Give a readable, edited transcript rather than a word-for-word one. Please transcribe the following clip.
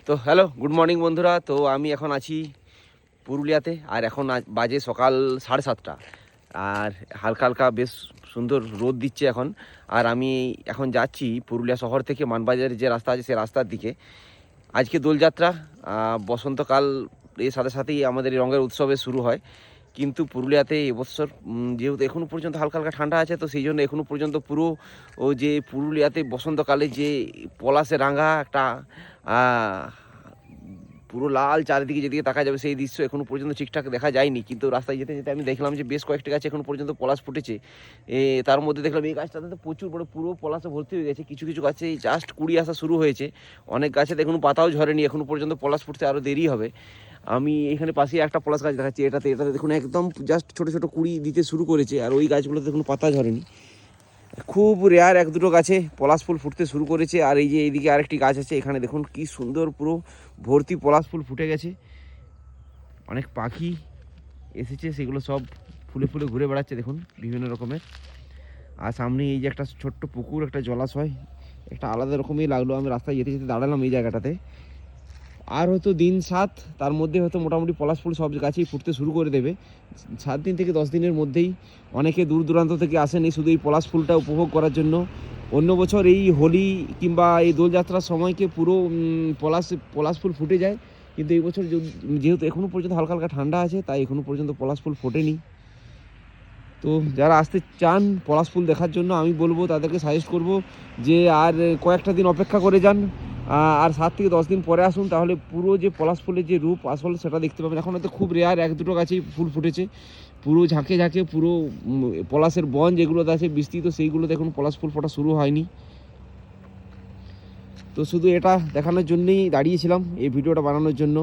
তো hello, good morning বন্ধুরা। তো আমি এখন আছি পুরুলিয়াতে, আর এখন বাজে সকাল 7:30। আর হালকা হালকা বেশ সুন্দর রোদ দিচ্ছে এখন। আর আমি এখন যাচ্ছি পুরুলিয়া শহর থেকে মানবাজারের যে রাস্তা আছে সেই রাস্তার দিকে। আজকে দোলযাত্রা, বসন্তকাল এর সাথে সাথেই আমাদের এই রঙের উৎসবে শুরু হয়। কিন্তু পুরুলিয়াতে এবছর যেহেতু এখনও পর্যন্ত হালকা হালকা ঠান্ডা আছে, তো সেই জন্য এখনও পর্যন্ত পুরো যে পুরুলিয়াতে বসন্তকালে যে পলাশে রাঙা একটা পুরো লাল চারিদিকে যেদিকে তাকা যাবে সেই দৃশ্য এখনও পর্যন্ত ঠিকঠাক দেখা যায়নি। কিন্তু রাস্তায় যেতে যেতে আমি দেখলাম যে বেশ কয়েকটি গাছে এখনও পর্যন্ত পলাশ ফুটেছে। তার মধ্যে দেখলাম এই গাছটাতে তো প্রচুর বড় পুরো পলাশে ভর্তি হয়ে গেছে। কিছু কিছু গাছে জাস্ট কুড়ি আসা শুরু হয়েছে, অনেক গাছে এখনও পাতাও ঝরেনি, এখনও পর্যন্ত পলাশ ফুটতে আরও দেরি হবে। আমি এখানে পাশে একটা পলাশ গাছ দেখাচ্ছি, এটাতে দেখুন একদম জাস্ট ছোটো ছোটো কুড়ি দিতে শুরু করেছে, আর ওই গাছগুলোতে দেখুন পাতা ঝরেনি। খুব রেয়ার এক দুটো গাছে পলাশ ফুল ফুটতে শুরু করেছে। আর এই যে এইদিকে আরেকটি গাছ আছে, এখানে দেখুন কি সুন্দর পুরো ভর্তি পলাশ ফুল ফুটে গেছে। অনেক পাখি এসেছে, সেগুলো সব ফুলে ফুলে ঘুরে বেড়াচ্ছে দেখুন বিভিন্ন রকমের। আর সামনে এই যে একটা ছোট্ট পুকুর, একটা জলাশয়, একটা আলাদা রকমই লাগলো। আমি রাস্তায় যেতে যেতে দাঁড়ালাম এই জায়গাটাতে। আর হয়তো দিন 7, তার মধ্যে হয়তো মোটামুটি পলাশ ফুল সব গাছেই ফুটতে শুরু করে দেবে। 7 দিন থেকে 10 দিনের মধ্যেই অনেকে দূর দূরান্ত থেকে আসেন এই শুধু এই পলাশ ফুলটা উপভোগ করার জন্য। অন্য বছর এই হোলি কিংবা এই দোলযাত্রার সময়কে পুরো পলাশ ফুল ফুটে যায়, কিন্তু এই বছর যেহেতু এখনও পর্যন্ত হালকা হালকা ঠান্ডা আছে, তাই এখনও পর্যন্ত পলাশ ফুল ফোটেনি। তো যারা আসতে চান পলাশ ফুল দেখার জন্য, আমি বলবো তাদেরকে সাজেস্ট করব যে আর কয়েকটা দিন অপেক্ষা করে যান, আর 7 থেকে 10 দিন পরে আসুন, তাহলে পুরো যে পলাশ ফুলের যে রূপ আসল সেটা দেখতে পাবেন। এখন হয়তো খুব রেয়ার এক দুটো গাছেই ফুল ফুটেছে, পুরো ঝাঁকে ঝাঁকে পুরো পলাশের বন যেগুলোতে আছে বিস্তৃত, সেইগুলোতে এখন পলাশ ফুল ফোটা শুরু হয়নি। তো শুধু এটা দেখানোর জন্যই দাঁড়িয়েছিলাম, এই ভিডিওটা বানানোর জন্য।